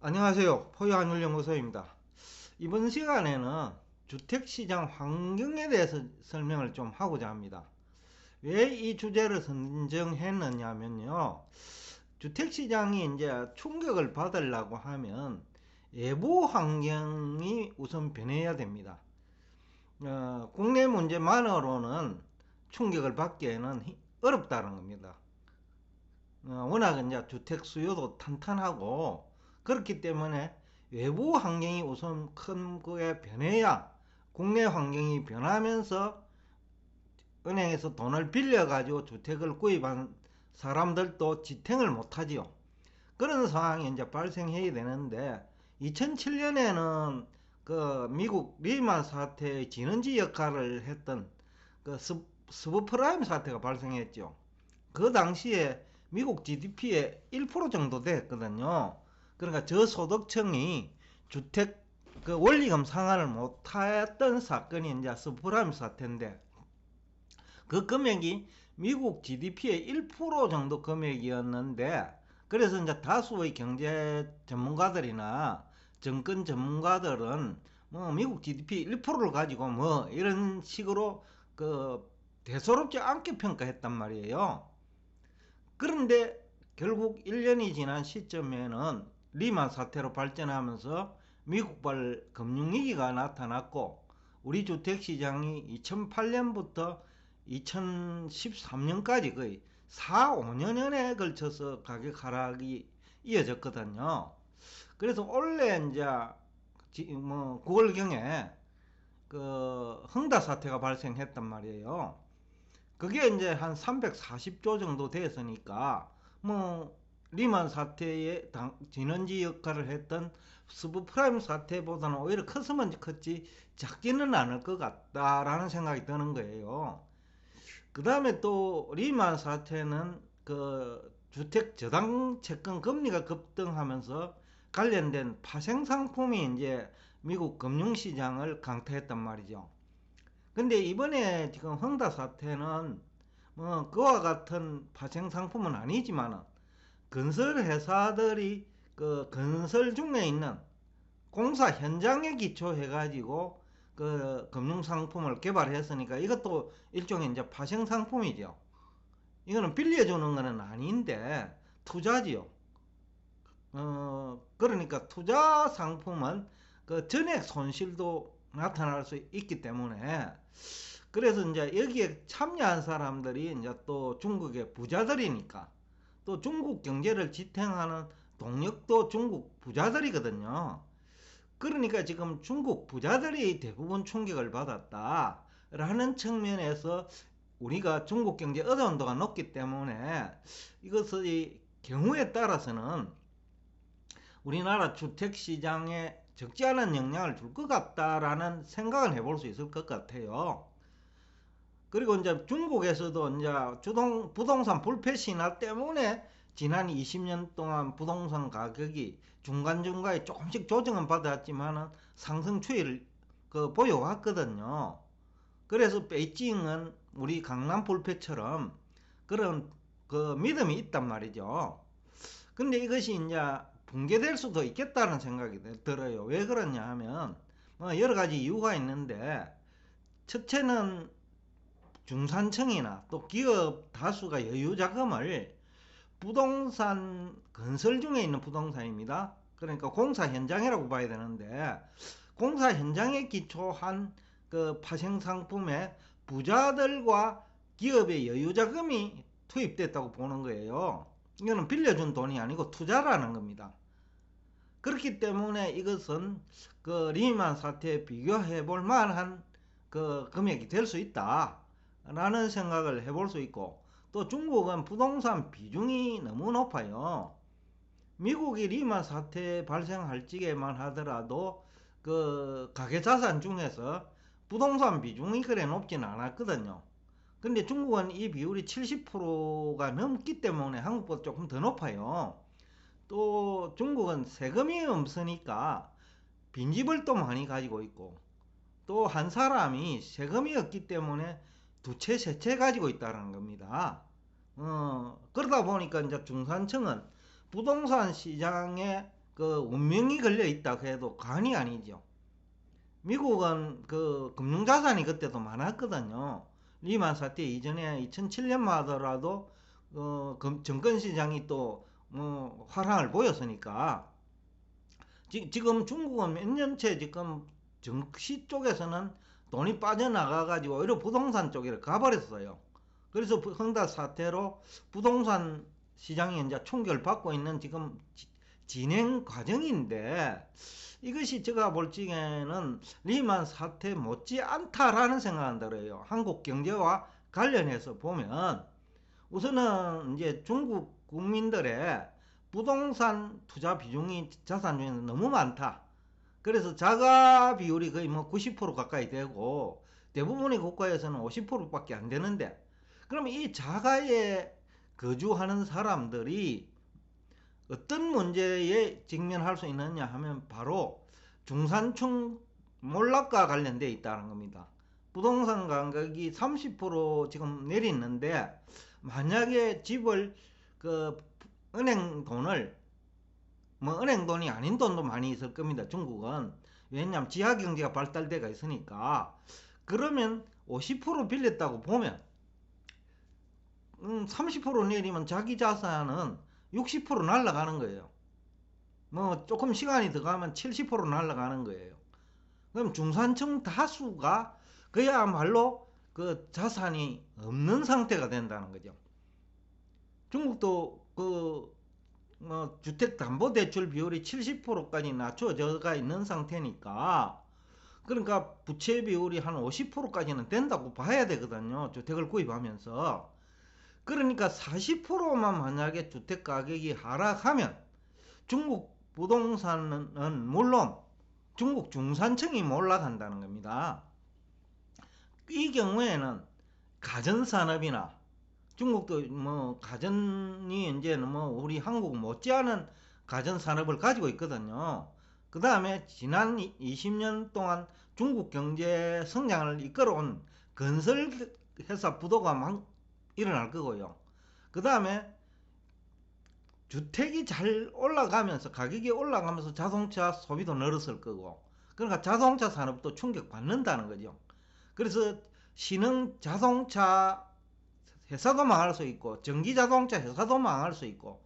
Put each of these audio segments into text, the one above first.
안녕하세요. 포유한율연구소입니다. 이번 시간에는 주택시장 환경에 대해서 설명을 좀 하고자 합니다. 왜 이 주제를 선정했느냐면요. 주택시장이 이제 충격을 받으려고 하면 외부 환경이 우선 변해야 됩니다. 국내 문제만으로는 충격을 받기에는 어렵다는 겁니다. 워낙 이제 주택 수요도 탄탄하고 그렇기 때문에 외부 환경이 우선 큰 거에 변해야 국내 환경이 변하면서 은행에서 돈을 빌려가지고 주택을 구입한 사람들도 지탱을 못하지요. 그런 상황이 이제 발생해야 되는데 2007년에는 그 미국 리만 사태의 진원지 역할을 했던 그 스브프라임 사태가 발생했죠. 그 당시에 미국 GDP의 1% 정도 됐거든요. 그러니까 저소득층이 주택 그 원리금 상환을 못했던 사건이 이제 스프라임 사태인데, 그 금액이 미국 GDP의 1% 정도 금액이었는데, 그래서 이제 다수의 경제 전문가들이나 정권 전문가들은 뭐 미국 GDP 1%를 가지고 뭐 이런 식으로 그 대수롭지 않게 평가했단 말이에요. 그런데 결국 1년이 지난 시점에는 리만 사태로 발전하면서 미국발 금융위기가 나타났고, 우리 주택시장이 2008년부터 2013년까지 거의 4, 5년에 걸쳐서 가격 하락이 이어졌거든요. 그래서 원래 이제 뭐 9월경에 그 흥다 사태가 발생했단 말이에요. 그게 이제 한 340조 정도 됐으니까 뭐 리만 사태의 진원지 역할을 했던 스브프라임 사태보다는 오히려 컸으면 컸지 작지는 않을 것 같다라는 생각이 드는 거예요. 그 다음에 또 리만 사태는 그 주택 저당 채권 금리가 급등하면서 관련된 파생 상품이 이제 미국 금융시장을 강타했단 말이죠. 근데 이번에 지금 흥다 사태는 뭐 그와 같은 파생 상품은 아니지만 건설 회사들이 그 건설 중에 있는 공사 현장에 기초해 가지고 그 금융 상품을 개발했으니까 이것도 일종의 이제 파생 상품이죠. 이거는 빌려주는 거는 아닌데 투자지요. 그러니까 투자 상품은 그 전액 손실도 나타날 수 있기 때문에, 그래서 이제 여기에 참여한 사람들이 이제 또 중국의 부자들이니까, 또 중국 경제를 지탱하는 동력도 중국 부자들이거든요. 그러니까 지금 중국 부자들이 대부분 충격을 받았다라는 측면에서 우리가 중국 경제 의존도가 높기 때문에 이것의 경우에 따라서는 우리나라 주택시장에 적지 않은 영향을 줄 것 같다라는 생각을 해볼 수 있을 것 같아요. 그리고 이제 중국에서도 이제 부동산 불패 신화 때문에 지난 20년 동안 부동산 가격이 중간중간에 조금씩 조정은 받았지만 상승 추이를 보여왔거든요. 그래서 베이징은 우리 강남 불패처럼 그런 그 믿음이 있단 말이죠. 근데 이것이 이제 붕괴될 수도 있겠다는 생각이 들어요. 왜 그러냐 하면 뭐 여러 가지 이유가 있는데, 첫째는 중산층이나 또 기업 다수가 여유 자금을 부동산 건설 중에 있는 부동산입니다. 그러니까 공사 현장이라고 봐야 되는데, 공사 현장에 기초한 그 파생 상품에 부자들과 기업의 여유 자금이 투입됐다고 보는 거예요. 이거는 빌려준 돈이 아니고 투자라는 겁니다. 그렇기 때문에 이것은 그 리만 사태에 비교해 볼 만한 그 금액이 될 수 있다라는 생각을 해볼 수 있고, 또 중국은 부동산 비중이 너무 높아요. 미국이 리만 사태 발생할 적에만 하더라도 그 가계자산 중에서 부동산 비중이 그래 높지는 않았거든요. 근데 중국은 이 비율이 70%가 넘기 때문에 한국보다 조금 더 높아요. 또 중국은 세금이 없으니까 빈집을 또 많이 가지고 있고, 또 한 사람이 세금이 없기 때문에 두 채, 세 채 가지고 있다는 겁니다. 그러다 보니까 이제 중산층은 부동산 시장에 그 운명이 걸려 있다고 해도 과언이 아니죠. 미국은 그 금융자산이 그때도 많았거든요. 리만 사태 이전에 2007년만 하더라도 증권시장이 또 뭐 화랑을 보였으니까 지금 중국은 몇 년째 지금 정시 쪽에서는 돈이 빠져나가가지고 오히려 부동산 쪽으로 가버렸어요. 그래서 흥다 사태로 부동산 시장이 이제 충격을 받고 있는 지금 진행 과정인데, 이것이 제가 볼 적에는 리만 사태 못지않다라는 생각은 들어요. 한국 경제와 관련해서 보면 우선은 이제 중국 국민들의 부동산 투자 비중이 자산 중에서 너무 많다. 그래서 자가 비율이 거의 뭐 90% 가까이 되고 대부분의 국가에서는 50%밖에 안 되는데, 그러면 이 자가에 거주하는 사람들이 어떤 문제에 직면할 수 있느냐 하면 바로 중산층 몰락과 관련되어 있다는 겁니다. 부동산 가격이 30% 지금 내리는데, 만약에 집을 그 은행 돈을 뭐 은행 돈이 아닌 돈도 많이 있을 겁니다. 중국은. 왜냐하면 지하 경제가 발달되어 있으니까. 그러면 50% 빌렸다고 보면 30% 내리면 자기 자산은 60% 날아가는 거예요. 뭐 조금 시간이 더 가면 70% 날아가는 거예요. 그럼 중산층 다수가 그야말로 그 자산이 없는 상태가 된다는 거죠. 중국도 주택담보대출 비율이 70%까지 낮춰져가 있는 상태니까, 그러니까 부채 비율이 한 50%까지는 된다고 봐야 되거든요. 주택을 구입하면서. 그러니까 40%만 만약에 주택 가격이 하락하면 중국 부동산은 물론 중국 중산층이 몰락한다는 겁니다. 이 경우에는 가전산업이나 중국도 뭐 가전이 이제는 뭐 우리 한국 못지않은 가전산업을 가지고 있거든요. 그 다음에 지난 20년 동안 중국 경제 성장을 이끌어온 건설회사 부도가 막 일어날 거고요. 그 다음에 주택이 잘 올라가면서 가격이 올라가면서 자동차 소비도 늘었을 거고, 그러니까 자동차 산업도 충격받는다는 거죠. 그래서 신흥 자동차 회사도 망할 수 있고 전기 자동차 회사도 망할 수 있고,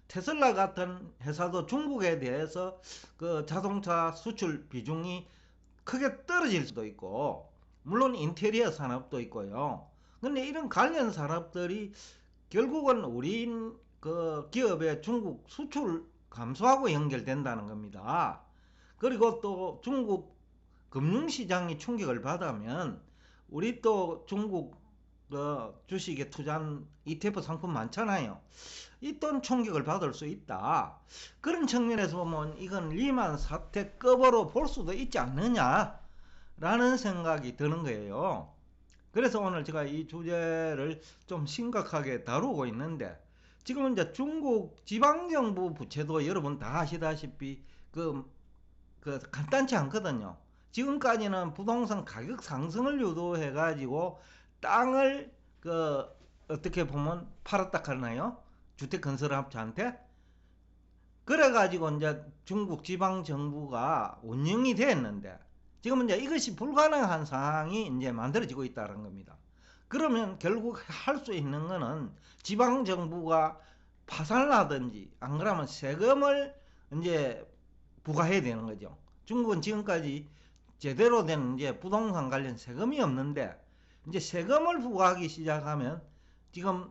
테슬라 같은 회사도 중국에 대해서 그 자동차 수출 비중이 크게 떨어질 수도 있고, 물론 인테리어 산업도 있고요. 근데 이런 관련 산업들이 결국은 우리 그 기업의 중국 수출 감소하고 연결된다는 겁니다. 그리고 또 중국 금융시장이 충격을 받으면 우리 또 중국 주식에 투자한 ETF 상품 많잖아요. 이 또한 충격을 받을 수 있다. 그런 측면에서 보면 이건 리만 사태급으로 볼 수도 있지 않느냐라는 생각이 드는 거예요. 그래서 오늘 제가 이 주제를 좀 심각하게 다루고 있는데, 지금 이제 중국 지방정부 부채도 여러분 다 아시다시피 간단치 않거든요. 지금까지는 부동산 가격 상승을 유도해 가지고 땅을 어떻게 보면 팔았다 하나요? 주택 건설업자한테. 그래 가지고 이제 중국 지방 정부가 운영이 됐는데, 지금 이제 이것이 불가능한 상황이 이제 만들어지고 있다는 겁니다. 그러면 결국 할 수 있는 거는 지방 정부가 파산을 하든지 안 그러면 세금을 이제 부과해야 되는 거죠. 중국은 지금까지 제대로 된 이제 부동산 관련 세금이 없는데, 이제 세금을 부과하기 시작하면 지금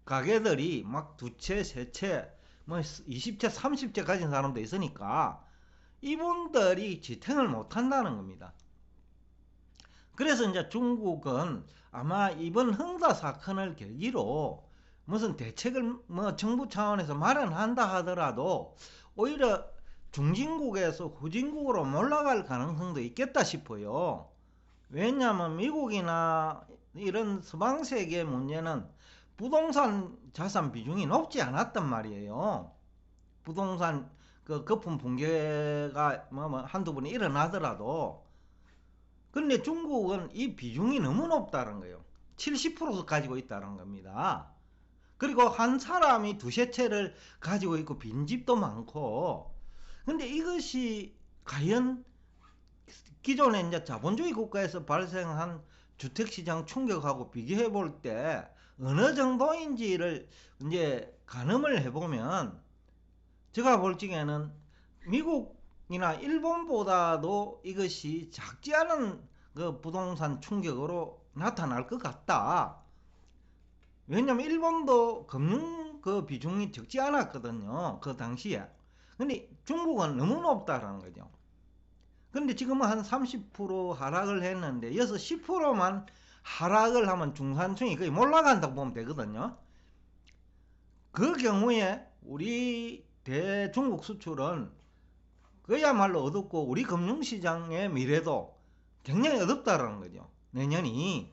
가게들이 막 두 채, 세 채, 뭐 20채, 30채 가진 사람도 있으니까 이분들이 지탱을 못 한다는 겁니다. 그래서 이제 중국은 아마 이번 흥다 사건을 계기로 무슨 대책을 뭐 정부 차원에서 마련한다 하더라도 오히려 중진국에서 후진국으로 몰아갈 가능성도 있겠다 싶어요. 왜냐하면 미국이나 이런 서방 세계 문제는 부동산 자산 비중이 높지 않았단 말이에요. 부동산 거품 붕괴가 뭐 한두 번이 일어나더라도. 근데 중국은 이 비중이 너무 높다는 거예요. 70% 가지고 있다는 겁니다. 그리고 한 사람이 두세 채를 가지고 있고 빈집도 많고, 근데 이것이 과연 기존의 이제 자본주의 국가에서 발생한 주택시장 충격하고 비교해 볼 때 어느 정도인지를 이제 가늠을 해보면 제가 볼 적에는 미국이나 일본보다도 이것이 작지 않은 그 부동산 충격으로 나타날 것 같다. 왜냐면 일본도 금융 그 비중이 적지 않았거든요. 그 당시에. 근데 중국은 너무 높다라는 거죠. 근데 지금은 한 30% 하락을 했는데 여기서 10%만 하락을 하면 중산층이 거의 몰락한다고 보면 되거든요. 그 경우에 우리 대중국 수출은 그야말로 어둡고 우리 금융시장의 미래도 굉장히 어둡다라는 거죠. 내년이.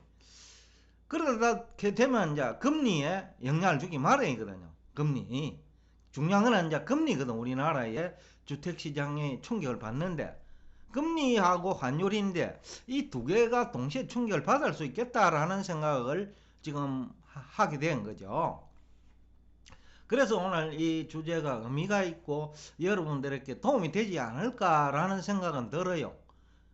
그러다 되면 이제 금리에 영향을 주기 마련이거든요. 금리. 중요한 건 이제 금리거든. 우리나라의 주택시장에 충격을 받는데 금리하고 환율인데 이 두 개가 동시에 충격을 받을 수 있겠다라는 생각을 지금 하게 된 거죠. 그래서 오늘 이 주제가 의미가 있고 여러분들에게 도움이 되지 않을까라는 생각은 들어요.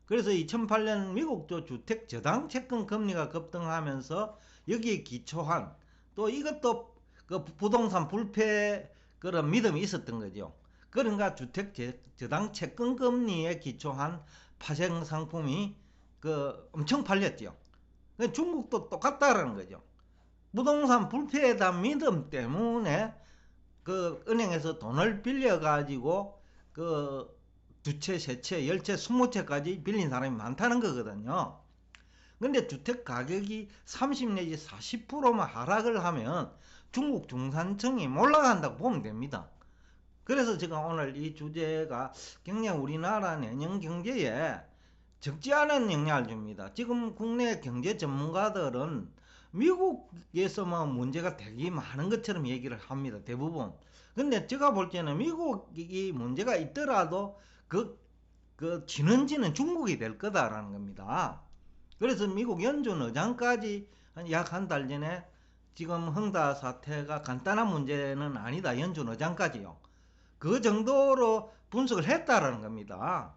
그래서 2008년 미국도 주택 저당 채권 금리가 급등하면서 여기에 기초한 또 이것도 그 부동산 불패 그런 믿음이 있었던 거죠. 그러니까 주택 저당 채권 금리에 기초한 파생 상품이 그 엄청 팔렸죠. 중국도 똑같다라는 거죠. 부동산 불패에 대한 믿음 때문에 그 은행에서 돈을 빌려 가지고 그 두 채, 세 채, 열 채, 20채까지 빌린 사람이 많다는 거거든요. 근데 주택 가격이 30 내지 40%만 하락을 하면 중국 중산층이 몰락한다고 보면 됩니다. 그래서 제가 오늘 이 주제가 굉장히 우리나라 내년 경제에 적지 않은 영향을 줍니다. 지금 국내 경제 전문가들은 미국에서만 문제가 되게 많은 것처럼 얘기를 합니다. 대부분. 근데 제가 볼 때는 미국이 문제가 있더라도 그 지는 중국이 될 거다라는 겁니다. 그래서 미국 연준 의장까지 약 한 달 전에 지금 흥다 사태가 간단한 문제는 아니다. 연준 의장까지요. 그 정도로 분석을 했다라는 겁니다.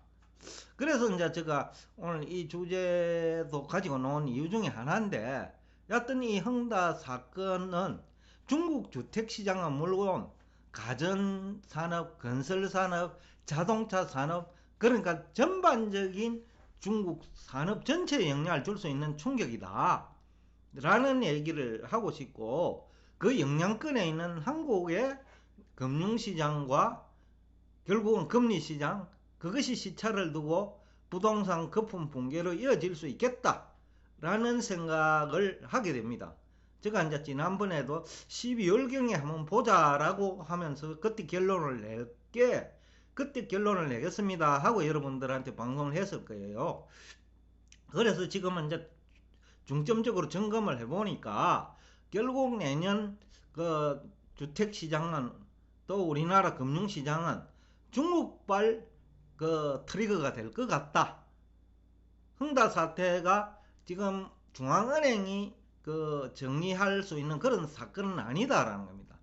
그래서 이제 제가 오늘 이 주제도 가지고 나온 이유 중에 하나인데, 여하튼 이 흥다 사건은 중국 주택시장은 물론 가전산업, 건설산업, 자동차 산업, 그러니까 전반적인 중국 산업 전체에 영향을 줄 수 있는 충격이다 라는 얘기를 하고 싶고, 그 영향권에 있는 한국의 금융시장과 결국은 금리시장, 그것이 시차를 두고 부동산 거품 붕괴로 이어질 수 있겠다 라는 생각을 하게 됩니다. 제가 이제 지난번에도 12월경에 한번 보자라고 하면서 그때 결론을 내겠습니다 하고 여러분들한테 방송을 했을 거예요. 그래서 지금은 이제 중점적으로 점검을 해보니까 결국 내년 그 주택시장은 또 우리나라 금융시장은 중국발 그 트리거가 될 것 같다. 흥다 사태가 지금 중앙은행이 그 정리할 수 있는 그런 사건은 아니다라는 겁니다.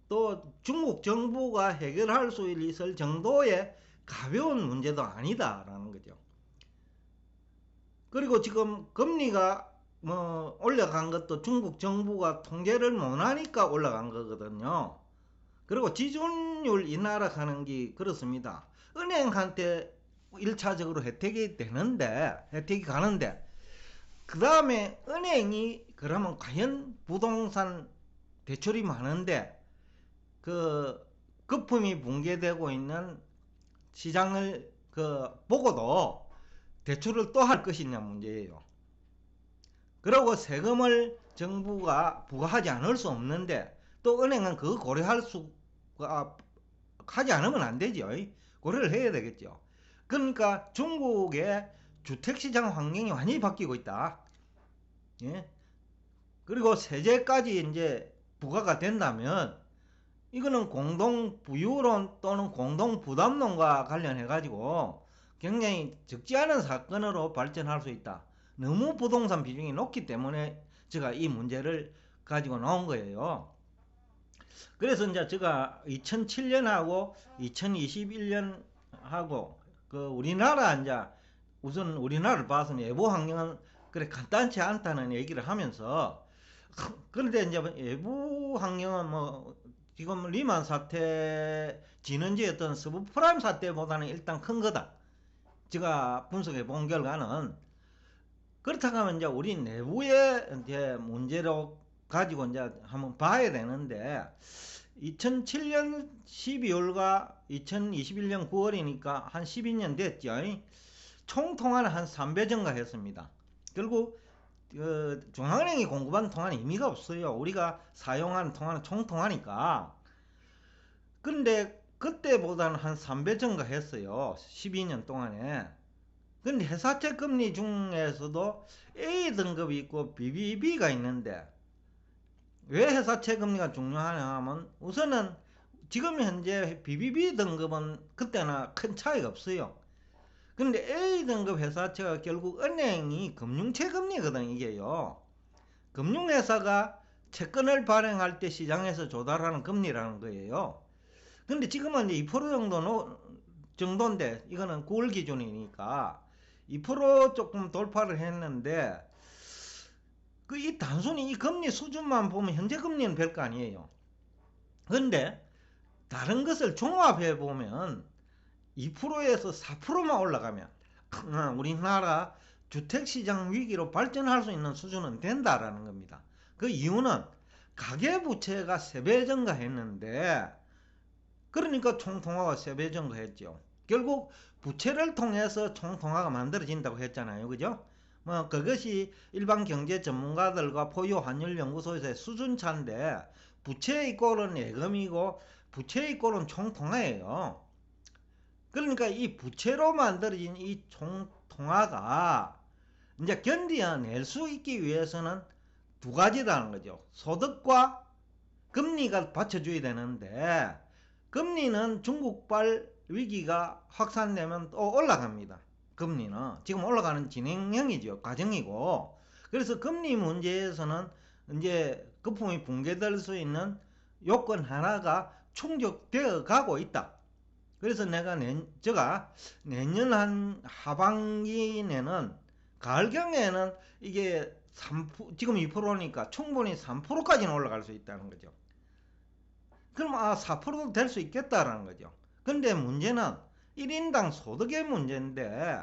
또 중국 정부가 해결할 수 있을 정도의 가벼운 문제도 아니다라는 거죠. 그리고 지금 금리가 뭐 올라간 것도 중국 정부가 통제를 못하니까 올라간 거거든요. 그리고 지준율 인하락하는 게 그렇습니다. 은행한테 1차적으로 혜택이 가는데 그 다음에 은행이 그러면 과연 부동산 대출이 많은데 그 거품이 붕괴되고 있는 시장을 그 보고도 대출을 또 할 것이냐 문제예요. 그리고 세금을 정부가 부과하지 않을 수 없는데 또 은행은 그거 고려할 수가 하지 않으면 안 되죠. 고려를 해야 되겠죠. 그러니까 중국의 주택시장 환경이 완전히 바뀌고 있다. 예? 그리고 세제까지 이제 부과가 된다면 이거는 공동부유론 또는 공동부담론과 관련해 가지고 굉장히 적지 않은 사건으로 발전할 수 있다. 너무 부동산 비중이 높기 때문에 제가 이 문제를 가지고 나온 거예요. 그래서 이제 제가 2007년하고 2021년하고 그 우리나라 이제 우선 우리나라를 봐서 내부 환경은 그래 간단치 않다는 얘기를 하면서 그런데 이제 내부 환경은 뭐 지금 리만 사태 지난주에 어떤 서브프라임 사태보다는 일단 큰 거다. 제가 분석해 본 결과는 그렇다고 하면 이제 우리 내부의 이제 문제로 가지고 이제 한번 봐야 되는데 2007년 12월과 2021년 9월이니까 한 12년 됐죠. 총 통화는 한 3배 증가했습니다. 결국 중앙은행이 공급한 통화는 의미가 없어요. 우리가 사용하는 통화는 총 통화니까. 근데 그때보다는 한 3배 증가했어요. 12년 동안에. 근데 회사채 금리 중에서도 A 등급이 있고 BBB가 있는데 왜 회사채 금리가 중요하냐 하면 우선은 지금 현재 BBB 등급은 그때나 큰 차이가 없어요. 근데 A 등급 회사채가 결국 은행이 금융채 금리거든 이게요. 금융회사가 채권을 발행할 때 시장에서 조달하는 금리라는 거예요. 근데 지금은 이제 2% 정도인데 이거는 9월 기준이니까 2% 조금 돌파를 했는데 이 단순히 이 금리 수준만 보면 현재 금리는 별거 아니에요. 근데 다른 것을 종합해 보면 2%에서 4%만 올라가면 우리나라 주택시장 위기로 발전할 수 있는 수준은 된다라는 겁니다. 그 이유는 가계부채가 3배 증가했는데 그러니까 총통화가 3배 증가했죠. 결국 부채를 통해서 총통화가 만들어진다고 했잖아요. 그죠? 뭐 그것이 일반 경제 전문가들과 포유 환율 연구소에서의 수준차인데 부채 이꼴은 예금이고 부채 이꼴은 총통화예요. 그러니까 이 부채로 만들어진 이 총통화가 이제 견뎌낼 수 있기 위해서는 두 가지라는 거죠. 소득과 금리가 받쳐줘야 되는데 금리는 중국발 위기가 확산되면 또 올라갑니다. 금리는 지금 올라가는 진행형이죠. 과정이고 그래서 금리 문제에서는 이제 거품이 붕괴될 수 있는 요건 하나가 충족되어 가고 있다. 그래서 제가 내년 한 하반기 내는 가을경에는 이게 지금 2%니까 충분히 3%까지는 올라갈 수 있다는 거죠. 그럼 4%도 될 수 있겠다라는 거죠. 근데 문제는 1인당 소득의 문제인데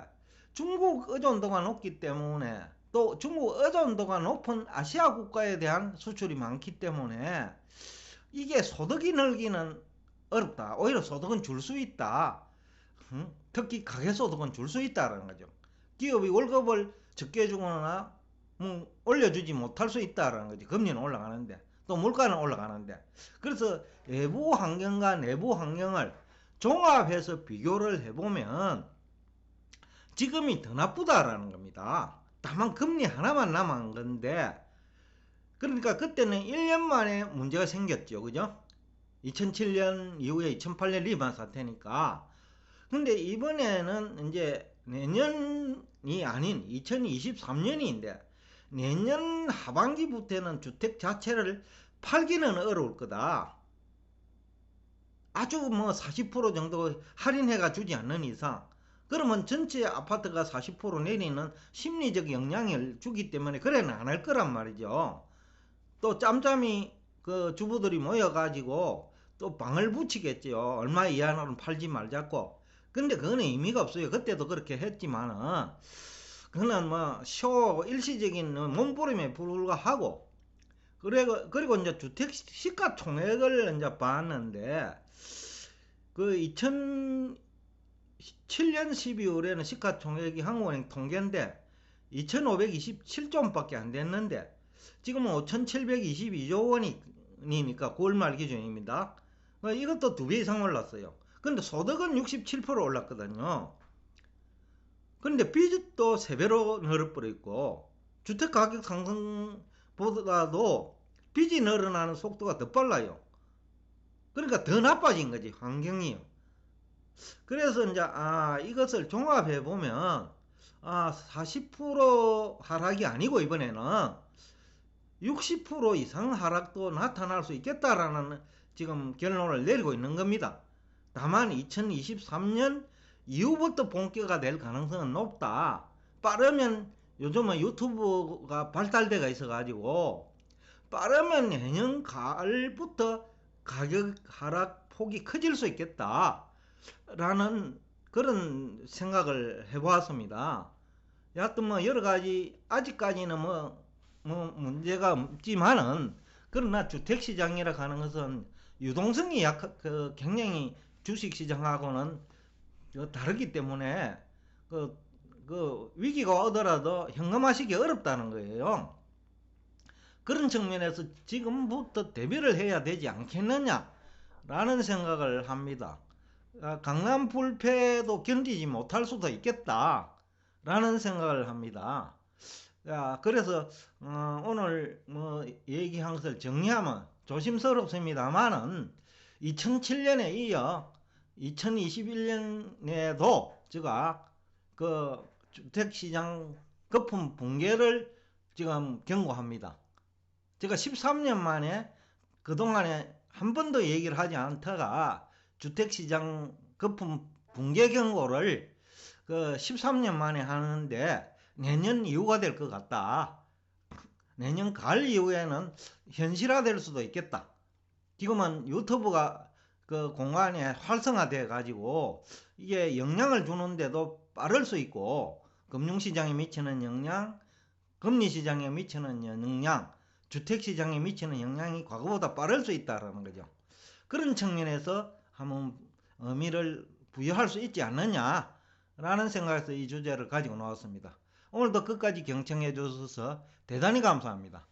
중국 의존도가 높기 때문에 또 중국 의존도가 높은 아시아 국가에 대한 수출이 많기 때문에 이게 소득이 늘기는 어렵다. 오히려 소득은 줄 수 있다. 특히 가계소득은 줄 수 있다는 거죠. 기업이 월급을 적게 주거나 올려주지 못할 수 있다는 거죠. 금리는 올라가는데 또 물가는 올라가는데 그래서 외부 환경과 내부 환경을 종합해서 비교를 해보면 지금이 더 나쁘다라는 겁니다. 다만 금리 하나만 남은 건데 그러니까 그때는 1년 만에 문제가 생겼죠. 그죠? 2007년 이후에 2008년 리만 사태니까. 근데 이번에는 이제 내년이 아닌 2023년인데 내년 하반기부터는 주택 자체를 팔기는 어려울 거다. 아주 뭐 40% 정도 할인해가 주지 않는 이상 그러면 전체 아파트가 40% 내리는 심리적 영향을 주기 때문에 그래는 안 할 거란 말이죠. 또 짬짬이 그 주부들이 모여가지고 또 방을 붙이겠죠. 얼마 이하는 팔지 말자고. 근데 그거는 의미가 없어요. 그때도 그렇게 했지만은 그거는 뭐 일시적인 몸부림에 불과하고 그리고 이제 주택 시가 총액을 이제 봤는데 그 2007년 12월에는 시가 총액이 한국은행 통계인데 2527조원밖에 안 됐는데 지금은 5722조 원이니까 9월 말 기준입니다. 이것도 2배 이상 올랐어요. 근데 소득은 67% 올랐거든요. 근데 빚도 3배로 늘어버렸고 주택가격 상승보다도 빚이 늘어나는 속도가 더 빨라요. 그러니까 더 나빠진 거지 환경이요. 그래서 이제 이것을 종합해 보면 40% 하락이 아니고 이번에는 60% 이상 하락도 나타날 수 있겠다라는 지금 결론을 내리고 있는 겁니다. 다만 2023년 이후부터 본격화가 될 가능성은 높다. 빠르면 요즘은 유튜브가 발달돼가 있어가지고 빠르면 내년 가을부터 가격 하락 폭이 커질 수 있겠다 라는 그런 생각을 해보았습니다. 여하튼 뭐 여러가지 아직까지는 뭐 문제가 없지만은, 그러나 주택시장이라 하는 것은 유동성이 굉장히 주식시장하고는 다르기 때문에 그 위기가 오더라도 현금화시기 어렵다는 거예요. 그런 측면에서 지금부터 대비를 해야 되지 않겠느냐 라는 생각을 합니다. 강남 불패도 견디지 못할 수도 있겠다 라는 생각을 합니다. 그래서 오늘 뭐 얘기한 것을 정리하면 조심스럽습니다만은 2007년에 이어 2021년에도 제가 그 주택시장 거품 붕괴를 지금 경고합니다. 제가 13년 만에 그동안에 한 번도 얘기를 하지 않다가 주택시장 거품 붕괴 경고를 그 13년 만에 하는데 내년 이후가 될 것 같다. 내년 가을 이후에는 현실화될 수도 있겠다. 지금은 유튜브가 그 공간에 활성화돼 가지고 이게 영향을 주는데도 빠를 수 있고, 금융시장에 미치는 영향, 금리시장에 미치는 영향, 주택시장에 미치는 영향이 과거보다 빠를 수 있다는 거죠. 그런 측면에서 한번 의미를 부여할 수 있지 않느냐 라는 생각에서 이 주제를 가지고 나왔습니다. 오늘도 끝까지 경청해 주셔서 대단히 감사합니다.